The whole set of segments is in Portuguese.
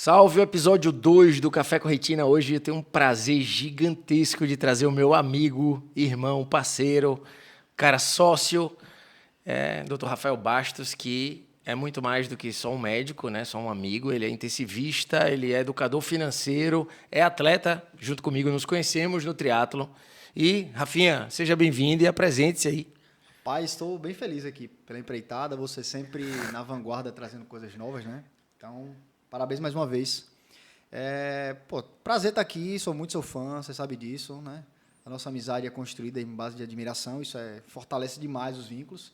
Salve o episódio 2 do Café com Retina. Hoje eu tenho um prazer gigantesco de trazer o meu amigo, irmão, parceiro, cara sócio, Dr. Rafael Bastos, que é muito mais do que só um médico, né? Só um amigo. Ele é intensivista, ele é educador financeiro, é atleta. Junto comigo nos conhecemos no triatlon. E, Rafinha, seja bem-vindo e apresente-se aí. Pai, estou bem feliz aqui pela empreitada, você sempre na vanguarda trazendo coisas novas, né? Então, parabéns mais uma vez. Prazer estar aqui, sou muito seu fã, você sabe disso, né? A nossa amizade é construída em base de admiração, isso fortalece demais os vínculos.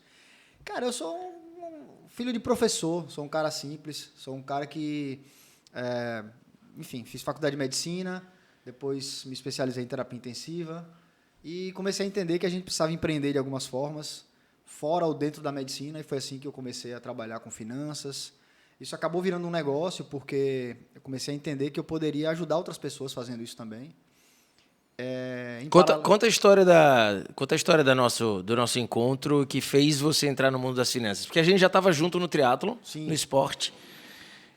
Cara, eu sou um filho de professor, sou um cara simples, sou um cara que, fiz faculdade de medicina, depois me especializei em terapia intensiva e comecei a entender que a gente precisava empreender de algumas formas, fora ou dentro da medicina, e foi assim que eu comecei a trabalhar com finanças. Isso acabou virando um negócio porque eu comecei a entender que eu poderia ajudar outras pessoas fazendo isso também. Conta a história do nosso encontro que fez você entrar no mundo das finanças. Porque a gente já estava junto no triatlon, no esporte.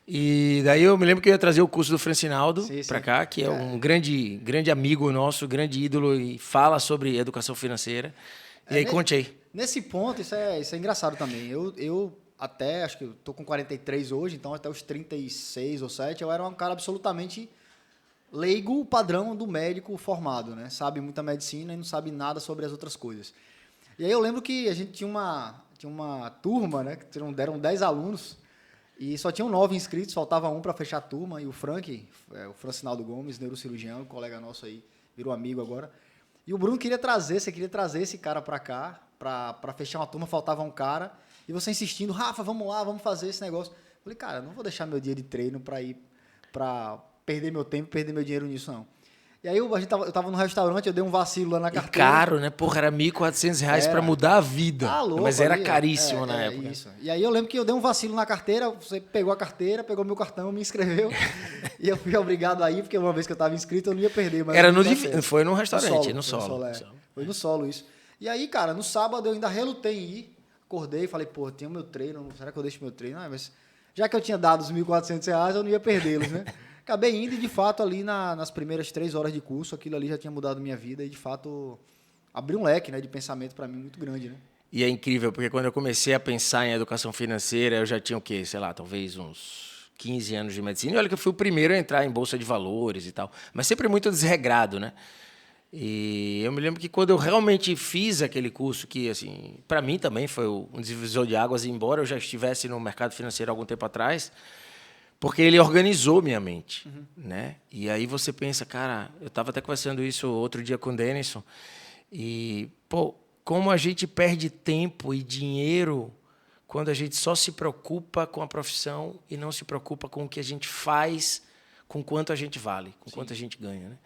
E daí eu me lembro que eu ia trazer o curso do Francinaldo para cá, que é um grande amigo nosso, grande ídolo, e fala sobre educação financeira. E aí, conte aí. Nesse ponto, isso é engraçado também. Eu até, acho que eu tô com 43 hoje, então até os 36 ou 7, eu era um cara absolutamente leigo, padrão do médico formado, né? Sabe muita medicina e não sabe nada sobre as outras coisas. E aí eu lembro que a gente tinha uma turma, né? Que deram 10 alunos e só tinham 9 inscritos, faltava um para fechar a turma, e o o Francinaldo Gomes, neurocirurgião, colega nosso aí, virou amigo agora. E o Bruno queria trazer esse cara para cá, para fechar uma turma, faltava um cara. E você insistindo, Rafa, vamos lá, vamos fazer esse negócio. Eu falei, cara, não vou deixar meu dia de treino para perder meu tempo, perder meu dinheiro nisso, não. E aí eu tava no restaurante, eu dei um vacilo lá na carteira. Caro, né? Porra, era R$1.400 para mudar a vida. Ah, louco, mas era caríssimo na época. Isso. E aí eu lembro que eu dei um vacilo na carteira, você pegou a carteira, pegou meu cartão, me inscreveu. E eu fui obrigado aí, porque uma vez que eu estava inscrito, eu não ia perder. Mas foi num restaurante, no solo. Foi no solo isso. E aí, cara, no sábado eu ainda relutei em ir. Acordei e falei, pô, tenho meu treino, será que eu deixo meu treino? Ah, mas já que eu tinha dado os R$1.400, eu não ia perdê-los, né? Acabei indo e, de fato, ali nas primeiras 3 horas de curso, aquilo ali já tinha mudado minha vida e, de fato, abriu um leque, né, de pensamento para mim muito grande, né? E é incrível, porque quando eu comecei a pensar em educação financeira, eu já tinha o quê? Sei lá, talvez uns 15 anos de medicina. E olha que eu fui o primeiro a entrar em bolsa de valores e tal, mas sempre muito desregrado, né? E eu me lembro que quando eu realmente fiz aquele curso, que assim, para mim também foi um divisor de águas, embora eu já estivesse no mercado financeiro há algum tempo atrás, porque ele organizou minha mente, né? E aí você pensa, cara, eu estava até conversando isso outro dia com o Denison, e, pô, como a gente perde tempo e dinheiro quando a gente só se preocupa com a profissão e não se preocupa com o que a gente faz, com quanto a gente vale, com quanto a gente ganha, né?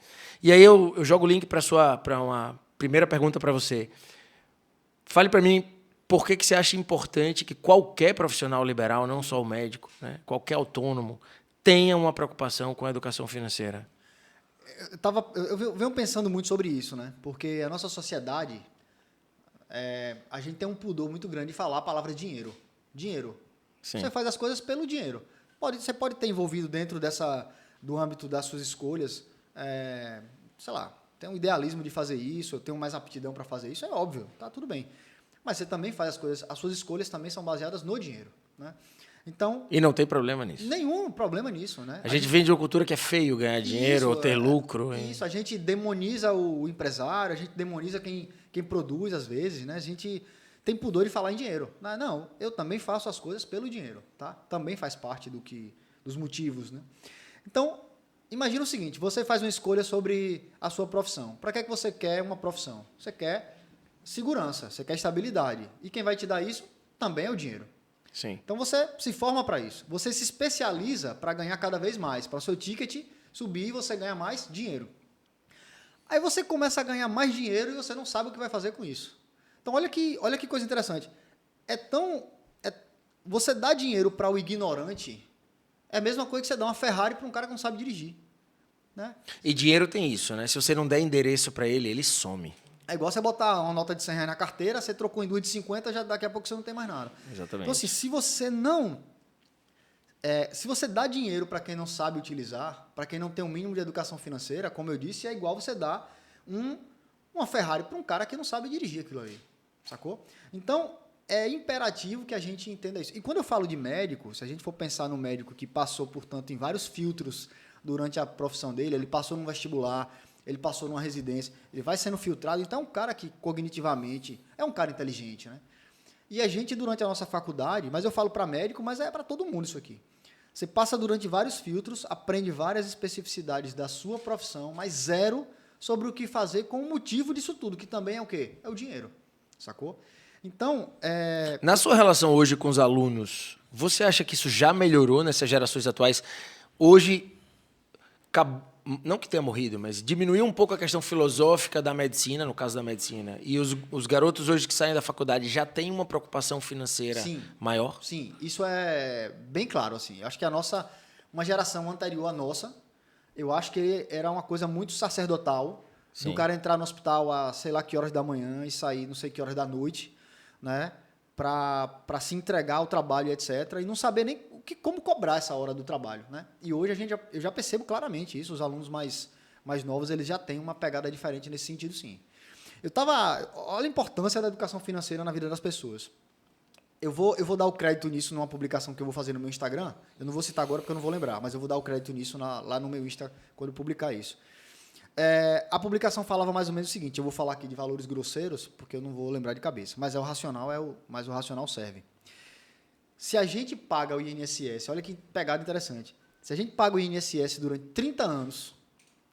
E aí eu jogo o link para uma primeira pergunta para você. Fale para mim por que você acha importante que qualquer profissional liberal, não só o médico, né, qualquer autônomo, tenha uma preocupação com a educação financeira. Eu venho pensando muito sobre isso, né? Porque a nossa sociedade, a gente tem um pudor muito grande de falar a palavra dinheiro. Dinheiro. Sim. Você faz as coisas pelo dinheiro. Você pode ter envolvido dentro do âmbito das suas escolhas, sei lá, tem um idealismo de fazer isso, eu tenho mais aptidão para fazer isso, é óbvio, tá tudo bem. Mas você também faz as coisas, as suas escolhas também são baseadas no dinheiro, né? Então, e não tem problema nisso. Nenhum problema nisso, né? A gente vem de uma cultura que é feio ganhar dinheiro ou ter lucro. Isso, a gente demoniza o empresário, a gente demoniza quem produz às vezes, né? A gente tem pudor de falar em dinheiro. Não, eu também faço as coisas pelo dinheiro, tá? Também faz parte dos motivos, né? Então, imagina o seguinte, você faz uma escolha sobre a sua profissão. Para que você quer uma profissão? Você quer segurança, você quer estabilidade. E quem vai te dar isso também é o dinheiro. Sim. Então você se forma para isso. Você se especializa para ganhar cada vez mais, para o seu ticket subir e você ganha mais dinheiro. Aí você começa a ganhar mais dinheiro e você não sabe o que vai fazer com isso. Então olha que coisa interessante. Você dá dinheiro para o ignorante é a mesma coisa que você dá uma Ferrari para um cara que não sabe dirigir, né? E dinheiro tem isso, né? Se você não der endereço para ele, ele some. É igual você botar uma nota de R$100 na carteira, você trocou em duas de 50, já daqui a pouco você não tem mais nada. Exatamente. Então, assim, se você não Se você dá dinheiro para quem não sabe utilizar, para quem não tem um mínimo de educação financeira, como eu disse, é igual você dar uma Ferrari para um cara que não sabe dirigir aquilo ali, sacou? Então, é imperativo que a gente entenda isso. E quando eu falo de médico, se a gente for pensar no médico que passou, portanto, em vários filtros durante a profissão dele, ele passou num vestibular, ele passou numa residência, ele vai sendo filtrado, então é um cara que cognitivamente é um cara inteligente, né? E a gente, durante a nossa faculdade, mas eu falo para médico, mas é para todo mundo isso aqui. Você passa durante vários filtros, aprende várias especificidades da sua profissão, mas zero sobre o que fazer com o motivo disso tudo, que também é o quê? É o dinheiro, sacou? Então, Na sua relação hoje com os alunos, você acha que isso já melhorou nessas gerações atuais? Hoje, não que tenha morrido, mas diminuiu um pouco a questão filosófica da medicina, no caso da medicina. E os garotos hoje que saem da faculdade já têm uma preocupação financeira maior? Sim, isso é bem claro, assim. Eu acho que uma geração anterior à nossa, eu acho que era uma coisa muito sacerdotal, do cara entrar no hospital a sei lá que horas da manhã e sair não sei que horas da noite, né? Para se entregar ao trabalho, etc. E não saber nem como cobrar essa hora do trabalho, né? E hoje eu já percebo claramente isso. Os alunos mais novos, eles já têm uma pegada diferente nesse sentido, sim. Olha a importância da educação financeira na vida das pessoas. Eu vou dar o crédito nisso numa publicação que eu vou fazer no meu Instagram. Eu não vou citar agora porque eu não vou lembrar, mas eu vou dar o crédito nisso lá no meu Insta quando eu publicar isso. A publicação falava mais ou menos o seguinte, eu vou falar aqui de valores grosseiros, porque eu não vou lembrar de cabeça, mas o racional serve. Se a gente paga o INSS, olha que pegada interessante, se a gente paga o INSS durante 30 anos,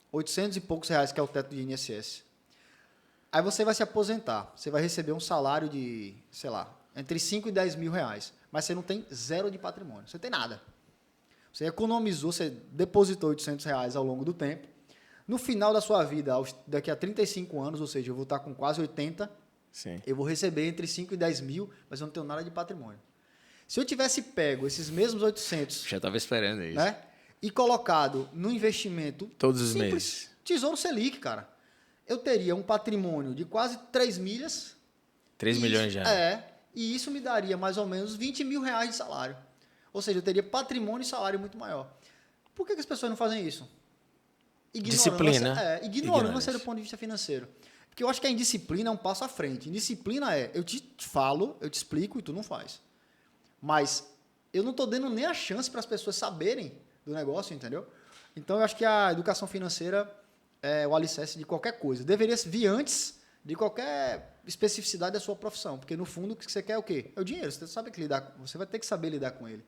800 e poucos reais, que é o teto do INSS, aí você vai se aposentar, você vai receber um salário de, sei lá, entre 5 e 10 mil reais, mas você não tem zero de patrimônio, você tem nada. Você economizou, você depositou 800 reais ao longo do tempo. No final da sua vida, daqui a 35 anos, ou seja, eu vou estar com quase 80, sim, eu vou receber entre 5 e 10 mil, mas eu não tenho nada de patrimônio. Se eu tivesse pego esses mesmos 800... Já estava esperando isso. Né, e colocado no investimento todos os simples, meses. Tesouro Selic, cara, eu teria um patrimônio de quase 3 milhas. 3 milhões já. E isso me daria mais ou menos 20 mil reais de salário. Ou seja, eu teria patrimônio e salário muito maior. Por que as pessoas não fazem isso? Disciplina. Ignorância do ponto de vista financeiro. Porque eu acho que a indisciplina é um passo à frente. Indisciplina eu te falo, eu te explico e tu não faz. Mas eu não estou dando nem a chance para as pessoas saberem do negócio, entendeu? Então eu acho que a educação financeira é o alicerce de qualquer coisa. Deveria vir antes de qualquer especificidade da sua profissão. Porque no fundo o que você quer é o quê? É o dinheiro. Você vai ter que saber lidar com ele.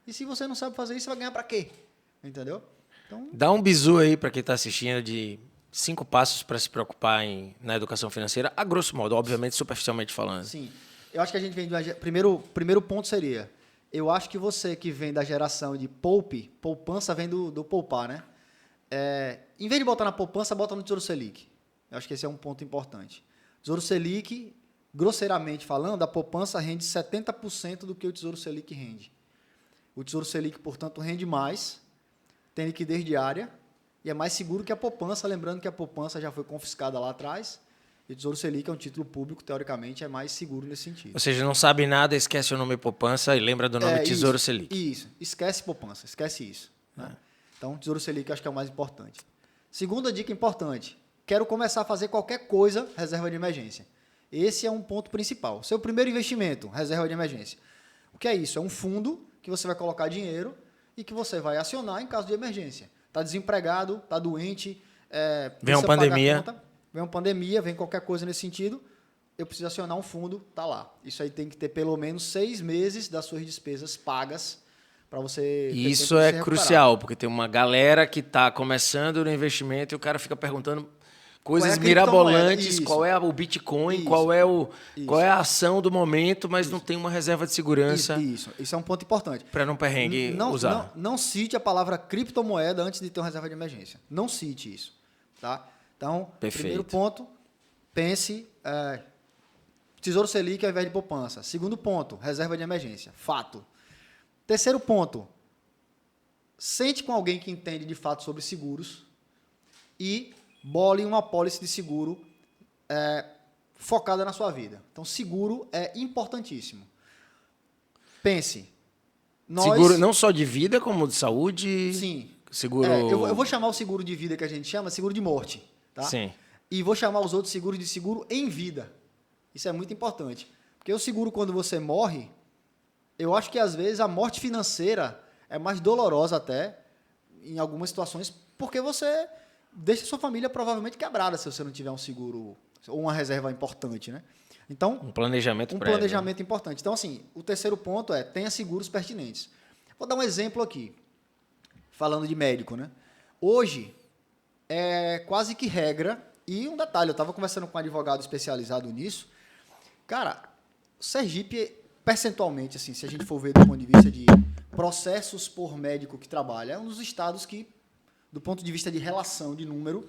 E se você não sabe fazer isso, você vai ganhar para quê? Entendeu? Então, dá um bizu aí para quem está assistindo de 5 passos para se preocupar na educação financeira, a grosso modo, obviamente, superficialmente falando. Sim. Eu acho que a gente vem de primeiro ponto seria, eu acho que você que vem da geração de poupança vem do poupar, né? Em vez de botar na poupança, bota no Tesouro Selic. Eu acho que esse é um ponto importante. Tesouro Selic, grosseiramente falando, a poupança rende 70% do que o Tesouro Selic rende. O Tesouro Selic, portanto, rende mais, tem liquidez diária e é mais seguro que a poupança, lembrando que a poupança já foi confiscada lá atrás e o Tesouro Selic é um título público, teoricamente é mais seguro nesse sentido. Ou seja, não sabe nada, esquece o nome poupança e lembra do nome Tesouro Selic. Isso, esquece poupança, esquece isso. Né? Então, Tesouro Selic eu acho que é o mais importante. Segunda dica importante, quero começar a fazer qualquer coisa, reserva de emergência. Esse é um ponto principal. Seu primeiro investimento, reserva de emergência. O que é isso? É um fundo que você vai colocar dinheiro e que você vai acionar em caso de emergência. Está desempregado, está doente, vem uma pandemia. Vem uma pandemia, vem qualquer coisa nesse sentido, eu preciso acionar um fundo, está lá. Isso aí tem que ter pelo menos 6 meses das suas despesas pagas para você... E isso é crucial, porque tem uma galera que está começando no investimento e o cara fica perguntando coisas mirabolantes, qual é o Bitcoin, qual é a ação do momento, mas não tem uma reserva de segurança. Isso é um ponto importante. Para não perrengue usar. Não cite a palavra criptomoeda antes de ter uma reserva de emergência. Não cite isso. Tá? Então, primeiro ponto, pense Tesouro Selic ao invés de poupança. Segundo ponto, reserva de emergência. Fato. Terceiro ponto, sente com alguém que entende de fato sobre seguros e bole uma apólice de seguro focada na sua vida. Então, seguro é importantíssimo. Pense, Seguro não só de vida, como de saúde? Sim. Seguro... Eu vou chamar o seguro de vida que a gente chama seguro de morte, tá? Sim. E vou chamar os outros seguros de seguro em vida. Isso é muito importante. Porque o seguro, quando você morre, eu acho que às vezes a morte financeira é mais dolorosa até, em algumas situações, porque você deixa sua família provavelmente quebrada se você não tiver um seguro ou uma reserva importante, né? Então, um planejamento prévio. Um planejamento importante. Então, assim, o terceiro ponto é tenha seguros pertinentes. Vou dar um exemplo aqui, falando de médico, né? Hoje, é quase que regra, e um detalhe, eu estava conversando com um advogado especializado nisso, cara, Sergipe, percentualmente, assim, se a gente for ver do ponto de vista de processos por médico que trabalha, é um dos estados que, do ponto de vista de relação de número,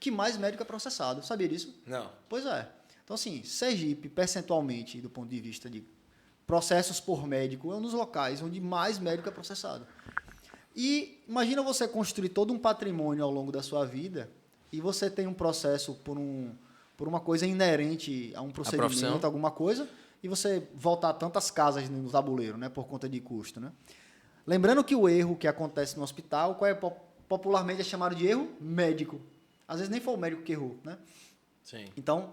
que mais médico é processado. Sabia disso? Não. Pois é. Então, assim, Sergipe, percentualmente, do ponto de vista de processos por médico, é um dos locais onde mais médico é processado. E imagina você construir todo um patrimônio ao longo da sua vida e você tem um processo por uma coisa inerente a um procedimento, alguma coisa, e você voltar tantas casas no tabuleiro, né, por conta de custo, né? Lembrando que o erro que acontece no hospital, qual é popularmente é chamado de erro médico. Às vezes nem foi o médico que errou, né? Sim. Então,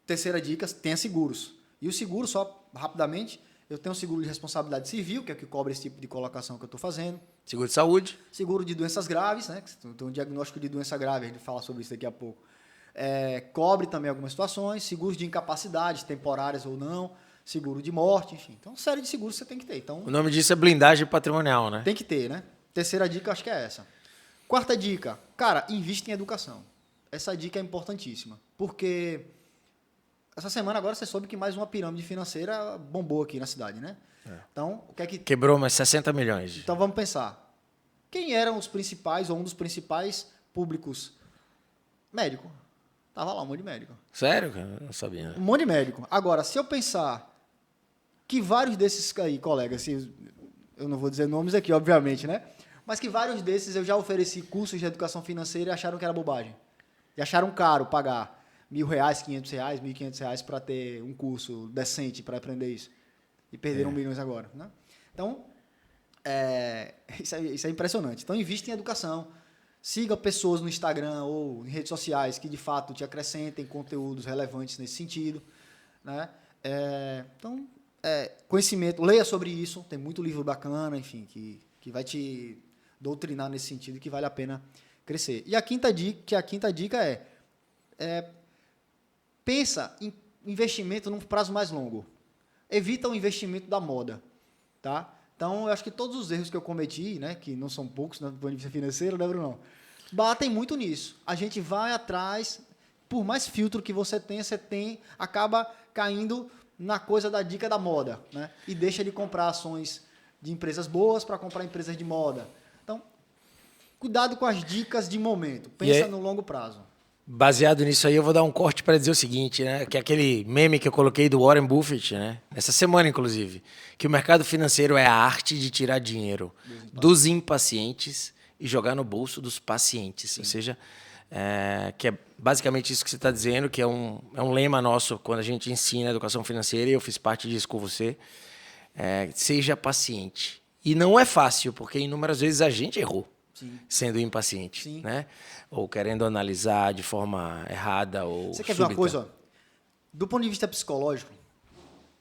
terceira dica, tenha seguros. E o seguro, só rapidamente, eu tenho um seguro de responsabilidade civil, que é o que cobre esse tipo de colocação que eu estou fazendo. Seguro de saúde. Seguro de doenças graves, né? Tem um diagnóstico de doença grave, a gente fala sobre isso daqui a pouco. Cobre também algumas situações, seguros de incapacidade, temporárias ou não, seguro de morte, enfim. Então, série de seguros você tem que ter. Então, o nome disso é blindagem patrimonial, né? tem que ter, né? Terceira dica, acho que é essa. Quarta dica, cara, invista em educação. Essa dica é importantíssima, porque essa semana agora você soube que mais uma pirâmide financeira bombou aqui na cidade, né? Então, o que é que... Quebrou mais 60 milhões. Então, vamos pensar. Quem eram os principais, ou um dos principais públicos? Médico. Tava lá um monte de médico. Sério, cara? Eu não sabia. Um monte de médico. Agora, se eu pensar que vários desses aí, colegas, eu não vou dizer nomes aqui, obviamente, né? Mas que vários desses eu já ofereci cursos de educação financeira e acharam que era bobagem. E acharam caro pagar R$1.000, R$500, R$1.500 para ter um curso decente para aprender isso. E perderam milhões agora, né? Então, isso é impressionante. Então, invista em educação. Siga pessoas no Instagram ou em redes sociais que, de fato, te acrescentem conteúdos relevantes nesse sentido, né? Então, conhecimento, leia sobre isso. Tem muito livro bacana, enfim, que vai te doutrinar nesse sentido e que vale a pena crescer. E a quinta dica é pensa em investimento num prazo mais longo. Evita o investimento da moda, tá? Então, eu acho que todos os erros que eu cometi, né, que não são poucos, né, do ponto de vista financeiro, né, Bruno? Batem muito nisso. A gente vai atrás, por mais filtro que você acaba caindo na coisa da dica da moda, né? E deixa de comprar ações de empresas boas para comprar empresas de moda. Então, cuidado com as dicas de momento. Pensa no longo prazo. Baseado nisso aí, eu vou dar um corte para dizer o seguinte, né? Que é aquele meme que eu coloquei do Warren Buffett, né? Essa semana, inclusive. Que o mercado financeiro é a arte de tirar dinheiro dos impacientes e jogar no bolso dos pacientes. Sim. Ou seja, que é basicamente isso que você está dizendo, que é um lema nosso quando a gente ensina educação financeira, e eu fiz parte disso com você. Seja paciente. E não é fácil, porque inúmeras vezes a gente errou. Sim. Sendo impaciente. Sim. Né? Ou querendo analisar de forma errada ou Você quer ver uma coisa? Do ponto de vista psicológico,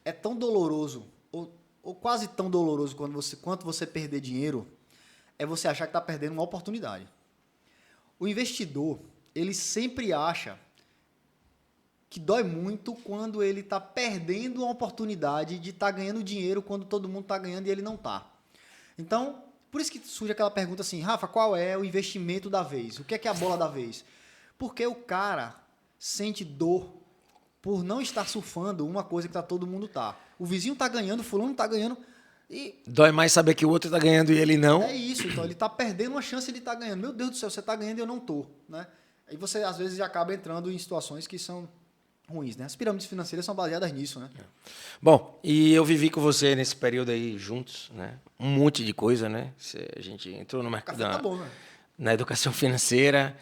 é tão doloroso, ou quase tão doloroso quanto você perder dinheiro, é você achar que está perdendo uma oportunidade. O investidor, ele sempre acha que dói muito quando ele está perdendo uma oportunidade de estar ganhando dinheiro quando todo mundo está ganhando e ele não está. Então, por isso que surge aquela pergunta assim, Rafa, qual é o investimento da vez? O que é a bola da vez? Porque o cara sente dor por não estar surfando uma coisa que todo mundo tá. O vizinho tá ganhando, o fulano tá ganhando. E dói mais saber que o outro tá ganhando e ele não. É isso, então ele tá perdendo uma chance de estar ganhando. Meu Deus do céu, você tá ganhando e eu não tô, né? Aí você, às vezes, acaba entrando em situações que são ruins, né? As pirâmides financeiras são baseadas nisso, né? Bom, e eu vivi com você nesse período aí juntos, né? Um monte de coisa, né? A gente entrou no mercado na educação financeira.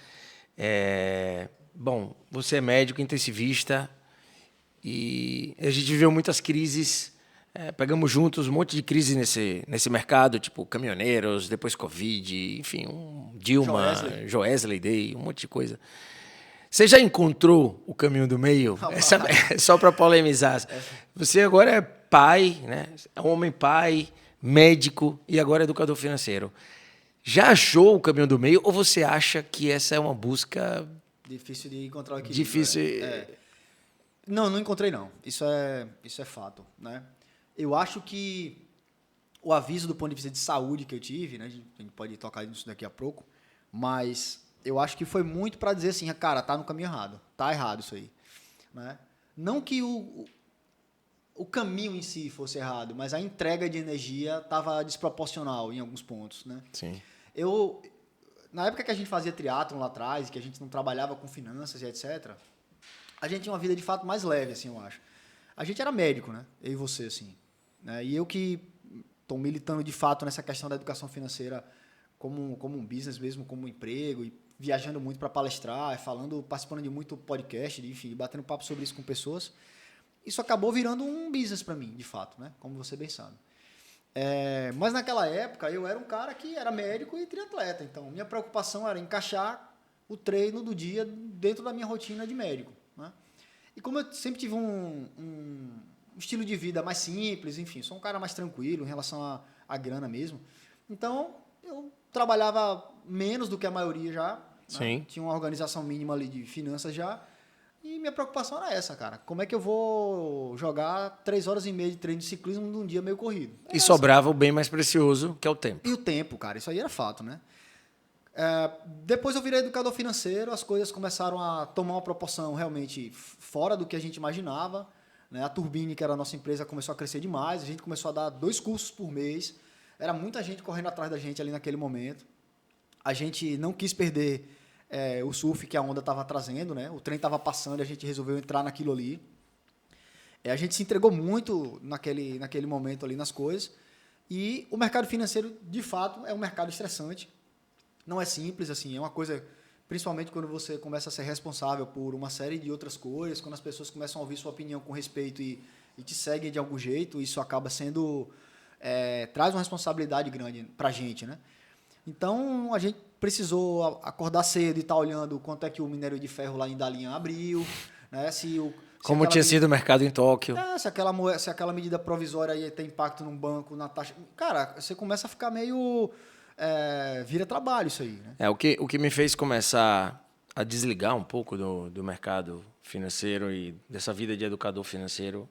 Bom, você é médico intensivista e a gente viveu muitas crises Pegamos juntos um monte de crise nesse mercado, tipo caminhoneiros, depois Covid, enfim, Dilma, Joesley Day, um monte de coisa. Você já encontrou o caminho do meio? Só para polemizar. Você agora é pai, né? É um homem pai, médico e agora educador financeiro. Já achou o caminho do meio ou você acha que essa é uma busca... Difícil de encontrar o equilíbrio. Difícil... Não encontrei não. Isso é fato, né? Eu acho que o aviso do ponto de vista de saúde que eu tive, né? A gente pode tocar nisso daqui a pouco, mas eu acho que foi muito para dizer assim, cara, tá no caminho errado, tá errado isso aí, né? Não que o caminho em si fosse errado, mas a entrega de energia estava desproporcional em alguns pontos, né? Sim. Na época que a gente fazia triatlon lá atrás, que a gente não trabalhava com finanças e etc., a gente tinha uma vida de fato mais leve, assim, eu acho. A gente era médico, né? Eu e você, assim. Né? E eu que estou militando de fato nessa questão da educação financeira como um business mesmo, como um emprego, e viajando muito para palestrar, participando de muito podcast, enfim, batendo papo sobre isso com pessoas. Isso acabou virando um business para mim, de fato, né? Como você bem sabe. Mas naquela época eu era um cara que era médico e triatleta, então minha preocupação era encaixar o treino do dia dentro da minha rotina de médico, né? E como eu sempre tive um estilo de vida mais simples, enfim, sou um cara mais tranquilo em relação à grana mesmo, então eu trabalhava menos do que a maioria já, né? Tinha uma organização mínima ali de finanças já, e minha preocupação era essa, cara. Como é que eu vou jogar 3 horas e meia de treino de ciclismo num dia meio corrido? E sobrava o bem mais precioso, que é o tempo. E o tempo, cara. Isso aí era fato, né? Depois eu virei educador financeiro, as coisas começaram a tomar uma proporção realmente fora do que a gente imaginava, né? A Turbine, que era a nossa empresa, começou a crescer demais. A gente começou a dar 2 cursos por mês. Era muita gente correndo atrás da gente ali naquele momento. A gente não quis perder o surf que a onda estava trazendo, né? O trem estava passando e a gente resolveu entrar naquilo ali. A gente se entregou muito naquele momento ali nas coisas. E o mercado financeiro, de fato, é um mercado estressante. Não é simples, assim, é uma coisa, principalmente quando você começa a ser responsável por uma série de outras coisas, quando as pessoas começam a ouvir sua opinião com respeito e te seguem de algum jeito, isso acaba sendo... traz uma responsabilidade grande pra gente, né? Então, a gente precisou acordar cedo e estar olhando quanto é que o minério de ferro lá em Dalian abriu, né? Como tinha sido o mercado em Tóquio. Se aquela medida provisória ia ter impacto num banco, na taxa... Cara, você começa a ficar meio... vira trabalho isso aí, né? O que me fez começar a desligar um pouco do mercado financeiro e dessa vida de educador financeiro,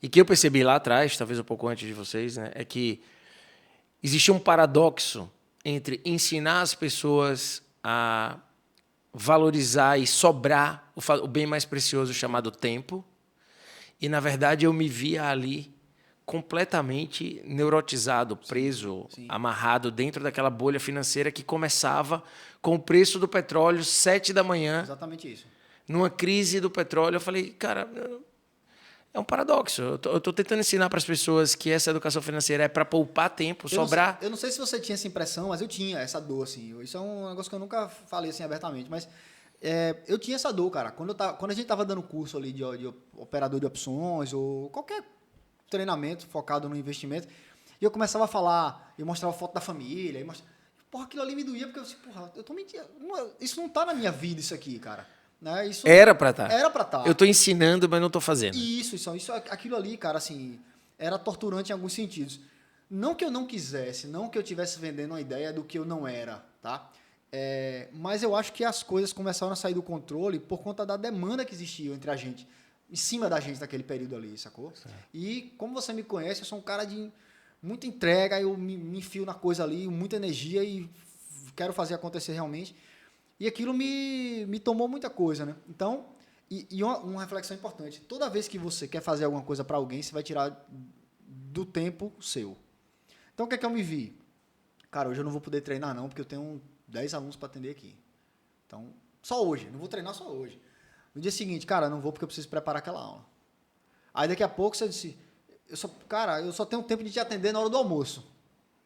e que eu percebi lá atrás, talvez um pouco antes de vocês, né, é que existia um paradoxo entre ensinar as pessoas a valorizar e sobrar o bem mais precioso chamado tempo, e, na verdade, eu me via ali completamente neurotizado, preso, amarrado dentro daquela bolha financeira que começava com o preço do petróleo 7 da manhã. Exatamente isso. Numa crise do petróleo, eu falei, cara, é um paradoxo. Eu estou tentando ensinar para as pessoas que essa educação financeira é para poupar tempo, sobrar... Eu não sei se você tinha essa impressão, mas eu tinha essa dor, assim. Isso é um negócio que eu nunca falei assim abertamente, mas eu tinha essa dor, cara. Quando a gente estava dando curso ali de operador de opções ou qualquer treinamento focado no investimento, e eu começava a falar, eu mostrava foto da família, porra, aquilo ali me doía, porque eu disse, porra, eu tô mentindo, isso não tá na minha vida, isso aqui, cara. Né? Isso era pra estar. Era pra estar. Eu tô ensinando, mas não tô fazendo. Aquilo ali, cara, assim, era torturante em alguns sentidos. Não que eu não quisesse, não que eu estivesse vendendo uma ideia do que eu não era, tá? Mas eu acho que as coisas começaram a sair do controle por conta da demanda que existia entre a gente, em cima da gente naquele período ali, sacou? Certo. E como você me conhece, eu sou um cara de muita entrega, eu me enfio na coisa ali, muita energia e quero fazer acontecer realmente. E aquilo me tomou muita coisa, né? Então, uma reflexão importante. Toda vez que você quer fazer alguma coisa para alguém, você vai tirar do tempo seu. Então, o que é que eu me vi? Cara, hoje eu não vou poder treinar não, porque eu tenho 10 alunos para atender aqui. Então, só hoje. Não vou treinar só hoje. No dia seguinte, cara, não vou porque eu preciso preparar aquela aula. Aí, daqui a pouco, você disse... eu só tenho tempo de te atender na hora do almoço.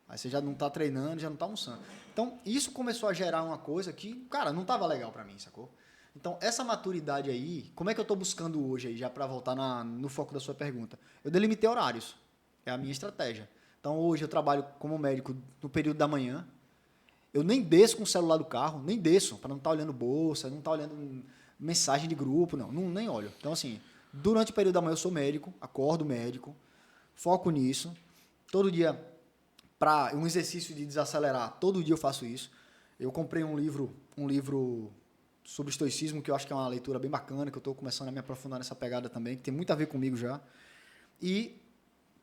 Aí você já não está treinando, já não está almoçando. Então, isso começou a gerar uma coisa que, cara, não estava legal para mim, sacou? Então, essa maturidade aí, como é que eu estou buscando hoje, aí, já para voltar no foco da sua pergunta? Eu delimitei horários. É a minha estratégia. Então, hoje eu trabalho como médico no período da manhã. Eu nem desço com o celular do carro, nem desço, para não estar olhando bolsa, não estar olhando mensagem de grupo, não, nem olho. Então, assim, durante o período da manhã eu sou médico, acordo médico, foco nisso. Todo dia, para um exercício de desacelerar, todo dia eu faço isso. Eu comprei um livro sobre estoicismo, que eu acho que é uma leitura bem bacana, que eu estou começando a me aprofundar nessa pegada também, que tem muito a ver comigo já. E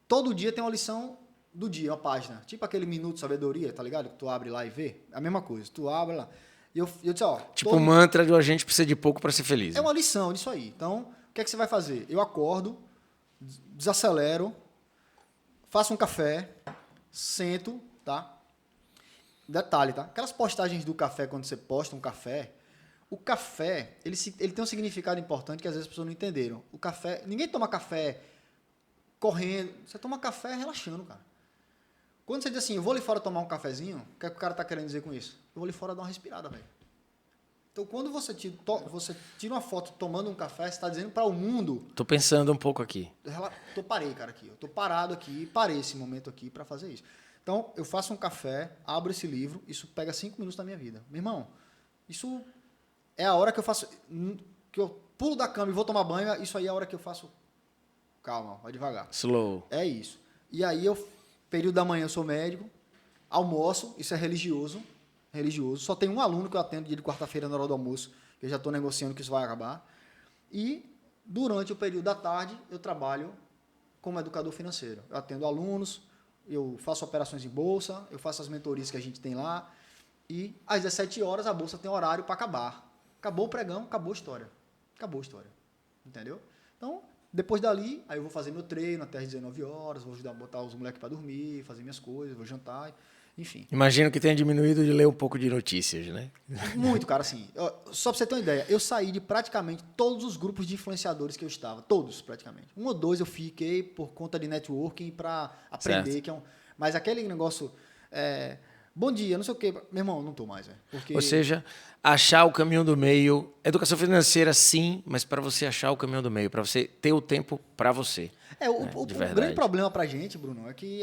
todo dia tem uma lição do dia, uma página. Tipo aquele minuto de sabedoria, tá ligado? Que tu abre lá e vê. É a mesma coisa. Tu abre lá. E eu disse, ó... Tipo o mantra de a gente precisa de pouco para ser feliz. É uma lição disso aí. Então, o que é que você vai fazer? Eu acordo, desacelero, faço um café, sento, tá? Detalhe, tá? Aquelas postagens do café, quando você posta um café, o café, ele tem um significado importante que às vezes as pessoas não entenderam. O café... Ninguém toma café correndo. Você toma café relaxando, cara. Quando você diz assim, eu vou ali fora tomar um cafezinho, o que é que o cara tá querendo dizer com isso? Eu vou ali fora dar uma respirada, velho. Então, quando você tira uma foto tomando um café, você está dizendo para o mundo... Tô pensando um pouco aqui. Parei, cara, aqui. Eu tô parado aqui, parei esse momento aqui para fazer isso. Então, eu faço um café, abro esse livro, isso pega 5 minutos da minha vida. Meu irmão, isso é a hora que eu faço... Que eu pulo da cama e vou tomar banho, isso aí é a hora que eu faço... Calma, vai devagar. Slow. É isso. E aí, período da manhã eu sou médico, almoço, isso é religioso. Só tem um aluno que eu atendo dia de quarta-feira na hora do almoço, que eu já estou negociando que isso vai acabar. E durante o período da tarde eu trabalho como educador financeiro. Eu atendo alunos, eu faço operações em bolsa, eu faço as mentorias que a gente tem lá. E às 17 horas a bolsa tem horário para acabar. Acabou o pregão, acabou a história. Acabou a história. Entendeu? Então, depois dali, aí eu vou fazer meu treino até às 19 horas, vou ajudar a botar os moleques para dormir, fazer minhas coisas, vou jantar, enfim. Imagino que tenha diminuído de ler um pouco de notícias, né? Muito, cara, assim. Só para você ter uma ideia, eu saí de praticamente todos os grupos de influenciadores que eu estava. Todos, praticamente. 1 ou 2 eu fiquei por conta de networking para aprender, Certo. que é um... Mas aquele negócio... bom dia, não sei o quê. Meu irmão, não tô mais, velho. Porque... Ou seja, achar o caminho do meio. Educação financeira, sim, mas para você achar o caminho do meio, para você ter o tempo para você. O grande problema pra gente, Bruno, é que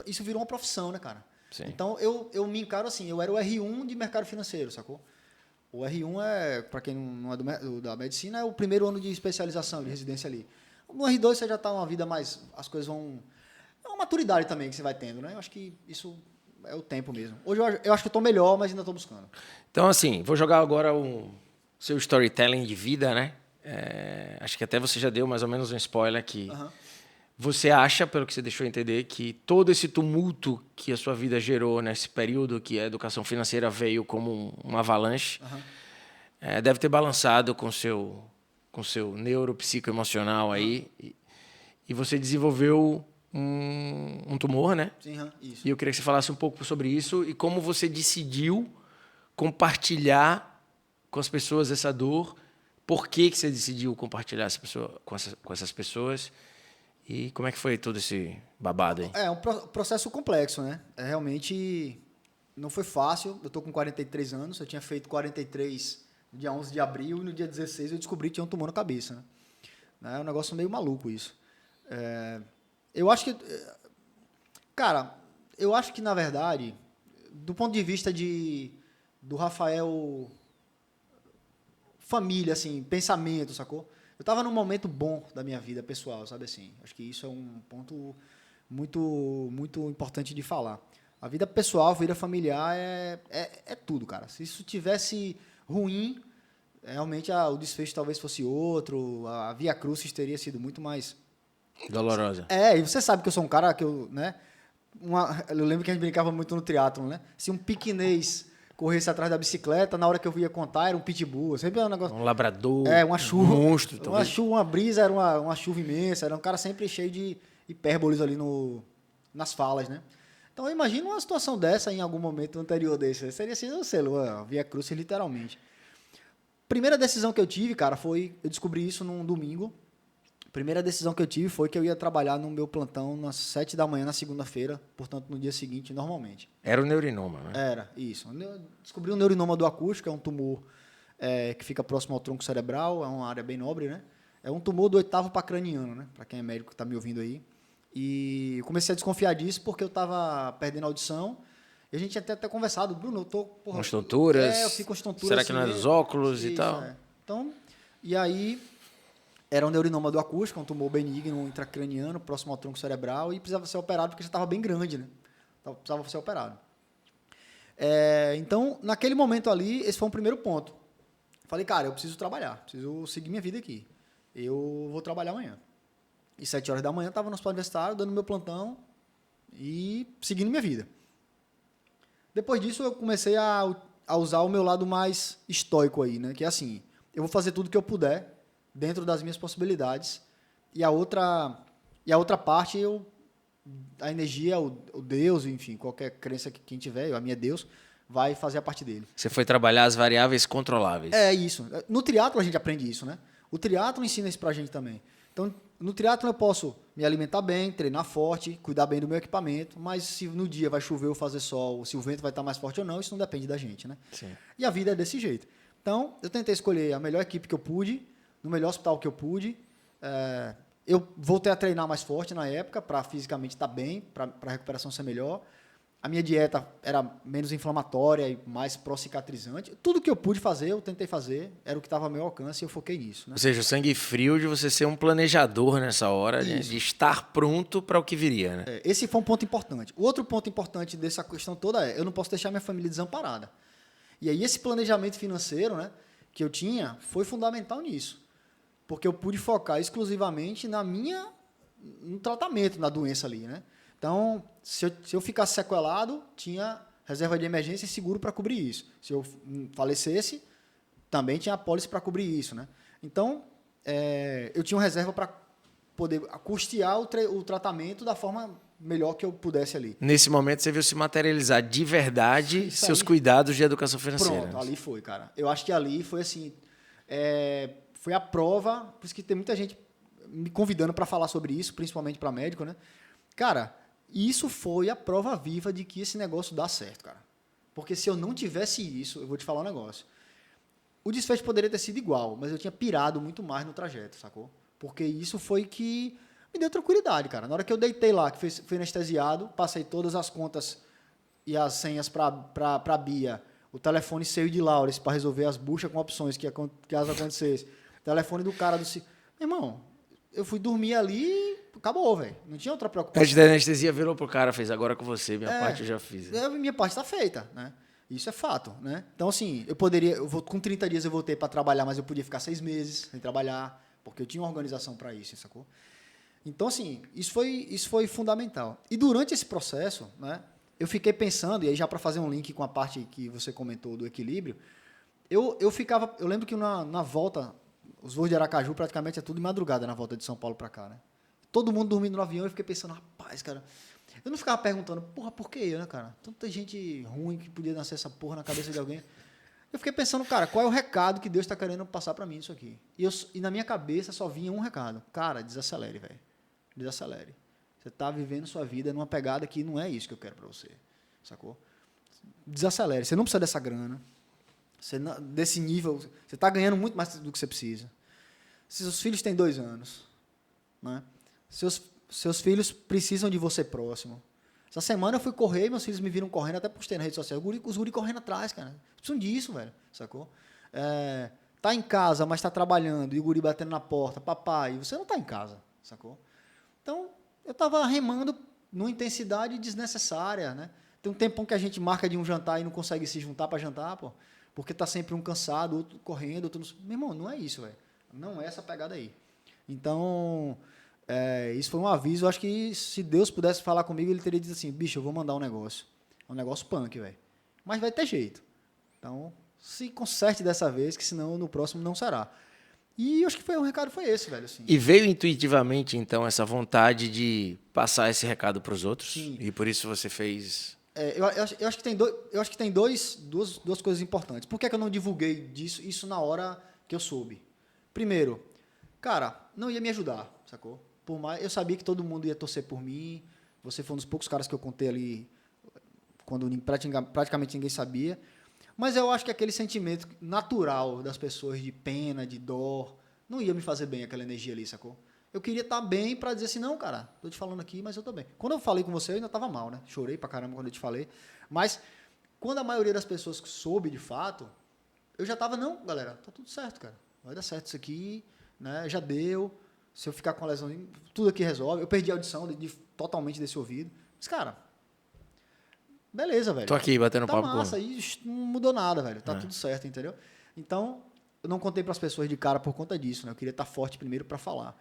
isso virou uma profissão, né, cara? Sim. Então, eu me encaro assim, eu era o R1 de mercado financeiro, sacou? O R1 para quem não é da medicina, é o primeiro ano de especialização, de residência ali. No R2 você já está numa vida mais... As coisas vão... É uma maturidade também que você vai tendo, né? Eu acho que isso é o tempo mesmo. Hoje eu acho que eu estou melhor, mas ainda estou buscando. Então, assim, vou jogar agora o seu storytelling de vida, né? Acho que até você já deu mais ou menos um spoiler aqui. Uhum. Você acha, pelo que você deixou entender, que todo esse tumulto que a sua vida gerou nesse período que a educação financeira veio como uma avalanche, deve ter balançado com seu neuropsicoemocional aí, e você desenvolveu um tumor, né? Sim, isso. E eu queria que você falasse um pouco sobre isso e como você decidiu compartilhar com as pessoas essa dor, por que você decidiu compartilhar com essas pessoas. E como é que foi todo esse babado aí? É um processo complexo, né? Realmente não foi fácil. Eu estou com 43 anos, eu tinha feito 43 no dia 11 de abril e no dia 16 eu descobri que tinha um tumor na cabeça. Né? É um negócio meio maluco isso. Eu acho que... Cara, eu acho que, na verdade, do ponto de vista do Rafael... Família, assim, pensamento, sacou? Eu estava num momento bom da minha vida pessoal, sabe assim? Acho que isso é um ponto muito, muito importante de falar. A vida pessoal, a vida familiar é tudo, cara. Se isso tivesse ruim, realmente o desfecho talvez fosse outro, a Via Crucis teria sido muito mais... Dolorosa. E você sabe que eu sou um cara que eu, né? Eu lembro que a gente brincava muito no triatlon, né? Se um piquinês corresse atrás da bicicleta, na hora que eu ia contar, era um pitbull. Sempre era um negócio... Um labrador, uma chuva, um monstro. Uma brisa, era uma chuva imensa, era um cara sempre cheio de hipérboles ali nas falas, né? Então, eu imagino uma situação dessa em algum momento anterior desse. Seria assim, sei lá, Via Crucis, literalmente. Primeira decisão que eu tive, cara, foi... Eu descobri isso num domingo. Primeira decisão que eu tive foi que eu ia trabalhar no meu plantão nas 7 da manhã na segunda-feira, portanto, no dia seguinte, normalmente. Era o neurinoma, né? Era, isso. Eu descobri o neurinoma do acústico, é um tumor que fica próximo ao tronco cerebral, é uma área bem nobre, né? É um tumor do 8º pacraniano, né? Para quem é médico que está me ouvindo aí. E eu comecei a desconfiar disso porque eu estava perdendo a audição. E a gente tinha até conversado, Bruno, eu tô... Porra, Com as tonturas? eu fico com as tonturas. Será que não é dos óculos e tal? Então, e aí, era um neurinoma do acústico, um tumor benigno intracraniano, próximo ao tronco cerebral, e precisava ser operado porque já estava bem grande, né? Então, precisava ser operado. Então, naquele momento ali, esse foi um primeiro ponto. Falei, cara, eu preciso trabalhar, preciso seguir minha vida aqui. Eu vou trabalhar amanhã. E 7 horas da manhã, estava no hospital universitário, dando meu plantão e seguindo minha vida. Depois disso, eu comecei a usar o meu lado mais estoico aí, né? Que é assim, eu vou fazer tudo que eu puder, dentro das minhas possibilidades, e a outra parte, a energia, o Deus, enfim, qualquer crença que quem tiver, a minha Deus, vai fazer a parte dele. Você foi trabalhar as variáveis controláveis. É isso. No triatlo a gente aprende isso, né? O triatlo ensina isso pra gente também. Então, no triatlo eu posso me alimentar bem, treinar forte, cuidar bem do meu equipamento, mas se no dia vai chover ou fazer sol, se o vento vai estar mais forte ou não, isso não depende da gente, né? Sim. E a vida é desse jeito. Então, eu tentei escolher a melhor equipe que eu pude, no melhor hospital que eu pude. Eu voltei a treinar mais forte na época, para fisicamente estar bem, para a recuperação ser melhor. A minha dieta era menos inflamatória e mais pró-cicatrizante. Tudo que eu pude fazer, eu tentei fazer. Era o que estava ao meu alcance e eu foquei nisso. Né? Ou seja, o sangue frio de você ser um planejador nessa hora, de estar pronto para o que viria. Né? Esse foi um ponto importante. O outro ponto importante dessa questão toda eu não posso deixar minha família desamparada. E aí esse planejamento financeiro, né, que eu tinha foi fundamental nisso. Porque eu pude focar exclusivamente no tratamento da doença ali, né? Então, se eu ficasse sequelado, tinha reserva de emergência e seguro para cobrir isso. Se eu falecesse, também tinha apólice para cobrir isso, né? Então, eu tinha uma reserva para poder custear o tratamento da forma melhor que eu pudesse ali. Nesse momento, você viu se materializar de verdade seus cuidados de educação financeira. Pronto, ali foi, cara. Eu acho que ali foi assim... foi a prova, por isso que tem muita gente me convidando para falar sobre isso, principalmente para médico, né? Cara, isso foi a prova viva de que esse negócio dá certo, cara. Porque se eu não tivesse isso, eu vou te falar um negócio. O desfecho poderia ter sido igual, mas eu tinha pirado muito mais no trajeto, sacou? Porque isso foi que me deu tranquilidade, cara. Na hora que eu deitei lá, que fui anestesiado, passei todas as contas e as senhas para a Bia, o telefone saiu de Laures para resolver as buchas com opções que caso acontecesse. O telefone do cara do... Meu irmão, eu fui dormir ali e acabou, velho. Não tinha outra preocupação. Antes da anestesia, virou pro cara, fez agora com você, minha parte eu já fiz. Minha parte está feita, né? Isso é fato, né? Então, assim, com 30 dias eu voltei para trabalhar, mas eu podia ficar 6 meses sem trabalhar, porque eu tinha uma organização para isso, sacou? Então, assim, isso foi fundamental. E durante esse processo, né, eu fiquei pensando, e aí já para fazer um link com a parte que você comentou do equilíbrio, eu lembro que na volta, os voos de Aracaju praticamente é tudo de madrugada na volta de São Paulo para cá, né? Todo mundo dormindo no avião, eu fiquei pensando, rapaz, cara, eu não ficava perguntando, porra, por que eu, né, cara? Tanta gente ruim que podia nascer essa porra na cabeça de alguém. Eu fiquei pensando, cara, qual é o recado que Deus está querendo passar para mim isso aqui? E na minha cabeça só vinha um recado. Cara, desacelere, velho. Desacelere. Você está vivendo sua vida numa pegada que não é isso que eu quero para você. Sacou? Desacelere. Você não precisa dessa grana. Desse nível. Você está ganhando muito mais do que você precisa. Seus filhos têm 2 anos. Né? Seus filhos precisam de você próximo. Essa semana eu fui correr e meus filhos me viram correndo, até postei na rede social. Os guri correndo atrás, cara. Precisam disso, velho. Sacou? Tá em casa, mas está trabalhando. E o guri batendo na porta. Papai, você não está em casa. Sacou? Então, eu estava remando numa intensidade desnecessária, né? Tem um tempão que a gente marca de um jantar e não consegue se juntar para jantar, pô. Porque tá sempre um cansado, outro correndo, outro... Meu irmão, não é isso, velho. Não é essa pegada aí. Então... isso foi um aviso. Eu acho que se Deus pudesse falar comigo, ele teria dito assim, bicho, eu vou mandar um negócio. Um negócio punk, velho. Mas vai ter jeito. Então, se conserte dessa vez, que senão no próximo não será. E eu acho que o recado foi esse, velho. Assim. E veio intuitivamente, então, essa vontade de passar esse recado para os outros? Sim. E por isso você fez... Eu acho que tem duas coisas importantes. Por que eu não divulguei isso na hora que eu soube? Primeiro, cara, não ia me ajudar, sacou? Por mais, eu sabia que todo mundo ia torcer por mim. Você foi um dos poucos caras que eu contei ali quando praticamente ninguém sabia. Mas eu acho que aquele sentimento natural das pessoas de pena, de dor, não ia me fazer bem aquela energia ali, sacou? Eu queria estar bem para dizer assim, não, cara, tô te falando aqui, mas eu tô bem. Quando eu falei com você, eu ainda tava mal, né? Chorei pra caramba quando eu te falei. Mas quando a maioria das pessoas soube de fato, eu já tava, não, galera, tá tudo certo, cara. Vai dar certo isso aqui, né? Já deu. Se eu ficar com a lesão, tudo aqui resolve. Eu perdi a audição totalmente desse ouvido. Mas, cara, beleza, velho. Tô aqui batendo Tá papo massa, com... aí não mudou nada, velho. Tá tudo certo, entendeu? Então, eu não contei pras pessoas de cara por conta disso, né? Eu queria estar forte primeiro pra falar.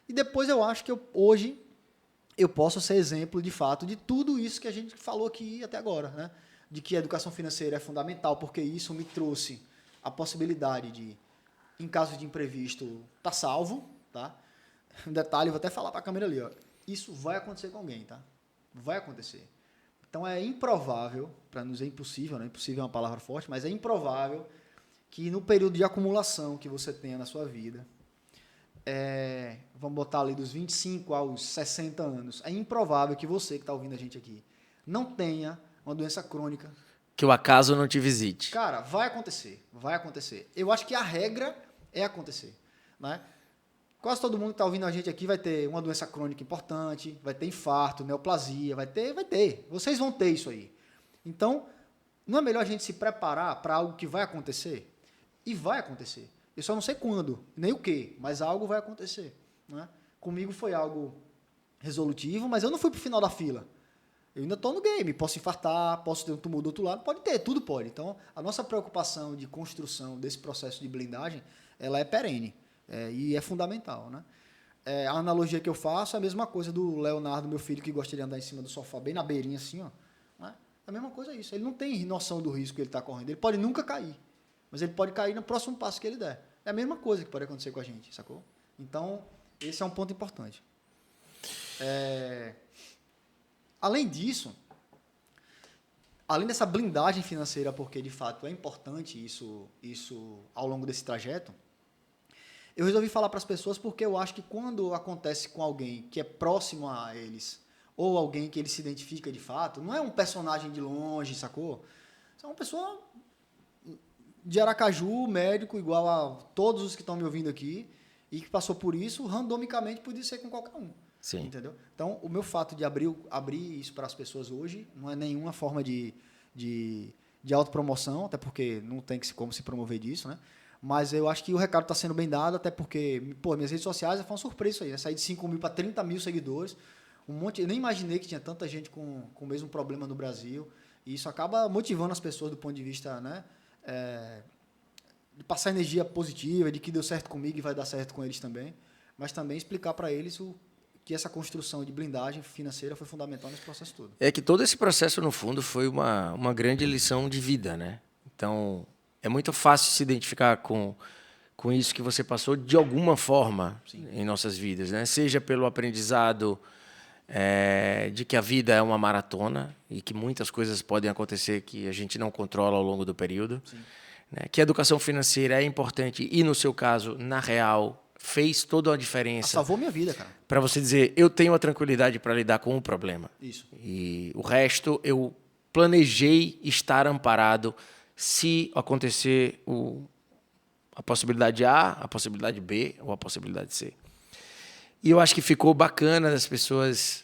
E depois eu acho que hoje eu posso ser exemplo, de fato, de tudo isso que a gente falou aqui até agora, né? De que a educação financeira é fundamental, porque isso me trouxe a possibilidade de, em caso de imprevisto, tá salvo, tá? Um detalhe, vou até falar para a câmera ali, ó. Isso vai acontecer com alguém, tá? Vai acontecer. Então é improvável, para não dizer impossível, né? Impossível é uma palavra forte, mas é improvável que no período de acumulação que você tenha na sua vida, vamos botar ali dos 25 aos 60 anos, é improvável que você que está ouvindo a gente aqui não tenha uma doença crônica. Que o acaso não te visite. Cara, vai acontecer, vai acontecer. Eu acho que a regra é acontecer, né? Quase todo mundo que está ouvindo a gente aqui vai ter uma doença crônica importante, vai ter infarto, neoplasia, vai ter. Vocês vão ter isso aí. Então, não é melhor a gente se preparar para algo que vai acontecer? E vai acontecer. Eu só não sei quando, nem o que, mas algo vai acontecer, né? Comigo foi algo resolutivo, mas eu não fui para o final da fila. Eu ainda estou no game, posso infartar, posso ter um tumor do outro lado, pode ter, tudo pode. Então, a nossa preocupação de construção desse processo de blindagem, ela é perene e é fundamental, né? A analogia que eu faço é a mesma coisa do Leonardo, meu filho, que gosta de andar em cima do sofá, bem na beirinha assim, ó. Né? É a mesma coisa isso. Ele não tem noção do risco que ele está correndo. Ele pode nunca cair, mas ele pode cair no próximo passo que ele der. É a mesma coisa que pode acontecer com a gente, sacou? Então, esse é um ponto importante. Além disso, além dessa blindagem financeira, porque de fato é importante isso ao longo desse trajeto, eu resolvi falar para as pessoas porque eu acho que quando acontece com alguém que é próximo a eles, ou alguém que ele se identifica de fato, não é um personagem de longe, sacou? É uma pessoa de Aracaju, médico, igual a todos os que estão me ouvindo aqui, e que passou por isso, randomicamente podia ser com qualquer um. Sim. Entendeu? Então, o meu fato de abrir isso para as pessoas hoje não é nenhuma forma de autopromoção, até porque não tem como se promover disso, né? Mas eu acho que o recado está sendo bem dado, até porque, minhas redes sociais foi uma surpresa isso aí, né? Saí de 5 mil para 30 mil seguidores, eu nem imaginei que tinha tanta gente com o mesmo problema no Brasil, e isso acaba motivando as pessoas do ponto de vista, né? De passar energia positiva, de que deu certo comigo e vai dar certo com eles também, mas também explicar para eles que essa construção de blindagem financeira foi fundamental nesse processo todo. É que todo esse processo, no fundo, foi uma grande lição de vida, né? Então, é muito fácil se identificar com isso que você passou de alguma forma. Sim. Em nossas vidas, né? Seja pelo aprendizado de que a vida é uma maratona e que muitas coisas podem acontecer que a gente não controla ao longo do período. Sim. Né? Que a educação financeira é importante e, no seu caso, na real, fez toda a diferença. Salvou minha vida, cara. Para você dizer, eu tenho a tranquilidade para lidar com o problema. Isso. E o resto, eu planejei estar amparado se acontecer a possibilidade A, a possibilidade B ou a possibilidade C. E eu acho que ficou bacana das pessoas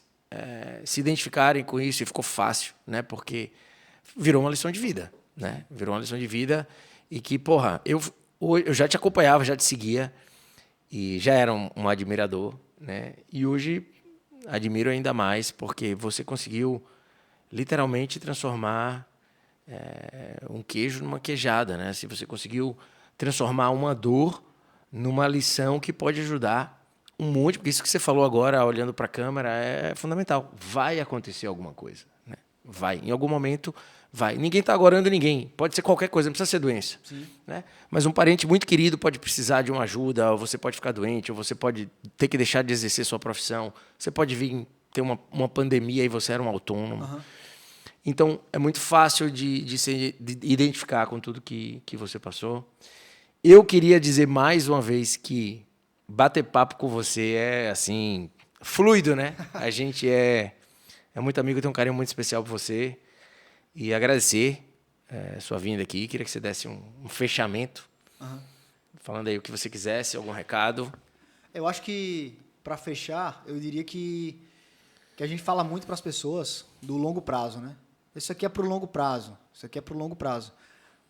se identificarem com isso e ficou fácil, né? Porque virou uma lição de vida, né? Virou uma lição de vida e que, porra, eu já te acompanhava, já te seguia e já era um admirador, né? E hoje admiro ainda mais porque você conseguiu literalmente transformar um queijo numa queijada, né? Se você conseguiu transformar uma dor numa lição que pode ajudar um monte, porque isso que você falou agora, olhando para a câmera, é fundamental. Vai acontecer alguma coisa, né? Vai. Em algum momento, vai. Ninguém está agorando ninguém. Pode ser qualquer coisa, não precisa ser doença. Sim. Né? Mas um parente muito querido pode precisar de uma ajuda, ou você pode ficar doente, ou você pode ter que deixar de exercer sua profissão. Você pode vir ter uma pandemia e você era um autônomo. Uhum. Então, é muito fácil de identificar com tudo que você passou. Eu queria dizer mais uma vez que bater papo com você é, assim, fluido, né? A gente é muito amigo, tem um carinho muito especial por você. E agradecer sua vinda aqui. Queria que você desse um fechamento. Uhum. Falando aí o que você quisesse, algum recado. Eu acho que para fechar, eu diria que a gente fala muito para as pessoas do longo prazo, né? Isso aqui é para o longo prazo, isso aqui é para o longo prazo.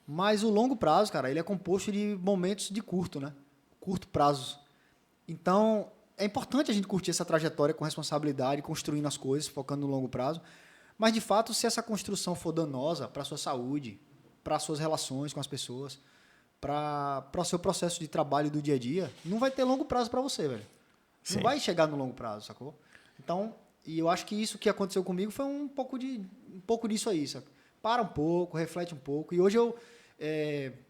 Mas o longo prazo, cara, ele é composto de momentos de curto, né? Curto prazo. Então, é importante a gente curtir essa trajetória com responsabilidade, construindo as coisas, focando no longo prazo. Mas, de fato, se essa construção for danosa para a sua saúde, para as suas relações com as pessoas, para o seu processo de trabalho do dia a dia, não vai ter longo prazo para você, velho. Sim. Não vai chegar no longo prazo, sacou? Então, e eu acho que isso que aconteceu comigo foi um pouco disso aí, sabe? Para um pouco, reflete um pouco. E hoje eu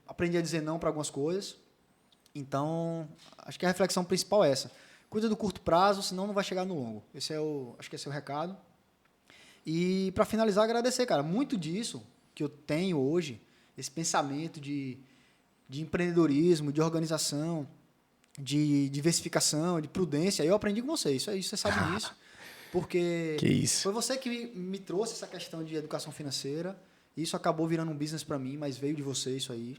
aprendi a dizer não para algumas coisas. Então, acho que a reflexão principal é essa. Cuida do curto prazo, senão não vai chegar no longo. Acho que esse é o recado. E, para finalizar, agradecer, cara. Muito disso que eu tenho hoje, esse pensamento de empreendedorismo, de organização, de diversificação, de prudência, eu aprendi com você. Isso aí, você sabe disso. Porque foi você que me trouxe essa questão de educação financeira. Isso acabou virando um business para mim, mas veio de você isso aí.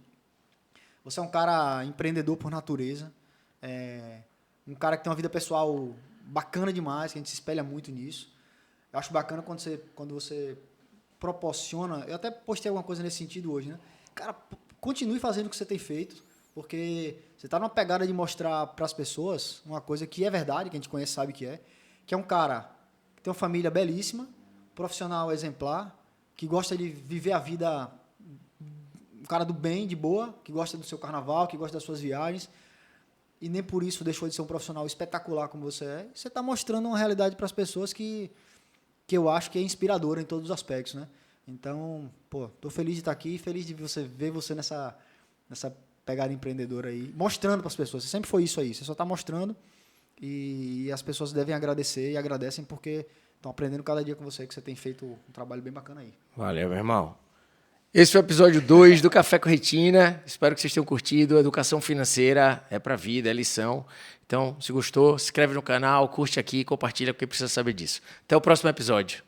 Você é um cara empreendedor por natureza. Um cara que tem uma vida pessoal bacana demais, que a gente se espelha muito nisso. Eu acho bacana quando você proporciona... Eu até postei alguma coisa nesse sentido hoje, né? Cara, continue fazendo o que você tem feito, porque você está numa pegada de mostrar para as pessoas uma coisa que é verdade, que a gente conhece, sabe que é um cara que tem uma família belíssima, profissional exemplar, que gosta de viver a vida, um cara do bem, de boa, que gosta do seu carnaval, que gosta das suas viagens, e nem por isso deixou de ser um profissional espetacular como você é. Você está mostrando uma realidade para as pessoas que eu acho que é inspiradora em todos os aspectos, né? Então, tô feliz de estar aqui, feliz de ver você nessa pegada empreendedora aí, mostrando para as pessoas. Você sempre foi isso aí, você só está mostrando e as pessoas devem agradecer e agradecem porque estão aprendendo cada dia com você, que você tem feito um trabalho bem bacana aí. Valeu, meu irmão. Esse foi o episódio 2 do Café com Retina. Espero que vocês tenham curtido. Educação financeira é pra vida, é lição. Então, se gostou, se inscreve no canal, curte aqui, compartilha, porque precisa saber disso. Até o próximo episódio.